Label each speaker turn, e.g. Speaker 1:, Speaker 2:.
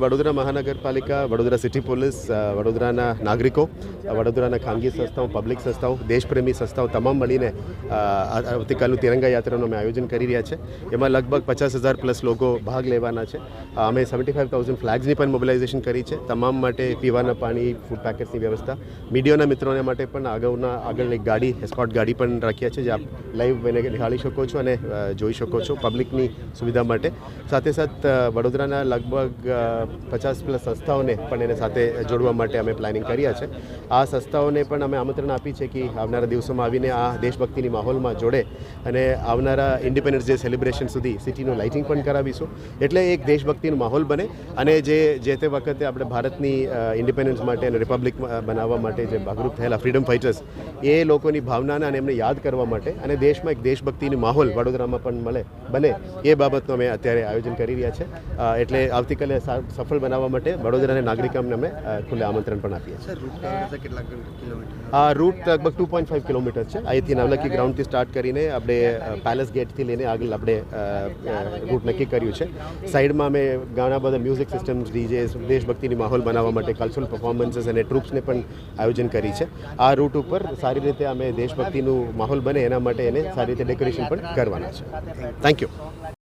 Speaker 1: વડોદરા મહાનગરપાલિકા, Vadodara city police, વડોદરાના નાગરિકો, વડોદરાના ખાનગી સંસ્થાઓ, પબ્લિક સંસ્થાઓ, દેશપ્રેમી સંસ્થાઓ તમામ મળીને આવતીકાલનું તિરંગા યાત્રાનું અમે આયોજન કરી રહ્યા છે. એમાં લગભગ 50,000 પ્લસ લોકો ભાગ લેવાના છે. અમે 75,000 ફ્લેગ્સની પણ મોબિલાઇઝેશન કરી છે. તમામ માટે પીવાના પાણી, ફૂડ પેકેટ્સની વ્યવસ્થા, મીડિયાના મિત્રોને માટે પણ આગળ એક ગાડી, એસ્કોર્ટ ગાડી પણ રાખ્યા છે, જે આપ લાઈવ એને નિહાળી શકો છો અને જોઈ શકો છો પબ્લિકની સુવિધા માટે. સાથે સાથ વડોદરાના લગભગ 50 પ્લસ સંસ્થાઓને પણ એને સાથે જોડવા માટે અમે પ્લાનિંગ કર્યા છે. આ સંસ્થાઓને પણ અમે આમંત્રણ આપી છે કે આવનારા દિવસોમાં આવીને આ દેશભક્તિની માહોલમાં જોડે અને આવનારા ઇન્ડિપેન્ડન્સ ડે સેલિબ્રેશન સુધી સિટીનું લાઇટિંગ પણ કરાવીશું. એટલે એક દેશભક્તિનો માહોલ બને અને જે તે વખતે આપણે ભારતની ઇન્ડિપેન્ડન્સ માટે અને રિપબ્લિક બનાવવા માટે જે ભાગરૂપ થયેલા ફ્રીડમ ફાઇટર્સ, એ લોકોની ભાવનાને અને એમને યાદ કરવા માટે અને દેશમાં એક દેશભક્તિની માહોલ વડોદરામાં પણ બને એ બાબતનું અમે અત્યારે આયોજન કરી રહ્યા છે. એટલે આવતીકાલે સફળ બનાવવા માટે વડોદરાના નાગરિકોને અમે ખુલ્લે આમંત્રણ પણ આપીએ છીએ. આ રૂટ લગભગ 2.5 કિલોમીટર છે. અહીંથી નવલખી ગ્રાઉન્ડથી સ્ટાર્ટ કરીને આપણે પેલેસ ગેટથી લઈને આગળ આપણે રૂટ નક્કી કર્યું છે. સાઈડમાં અમે ઘણા બધા મ્યુઝિક સિસ્ટમ્સ, ડીજે, દેશભક્તિની માહોલ બનાવવા માટે કલ્ચરલ પરફોર્મન્સીસ અને ટ્રુપ્સને પણ આયોજન કરી છે. આ રૂટ ઉપર સારી રીતે અમે દેશભક્તિનું માહોલ બને એના માટે એને સારી રીતે ડેકોરેશન પણ કરવાના છે. Thank you.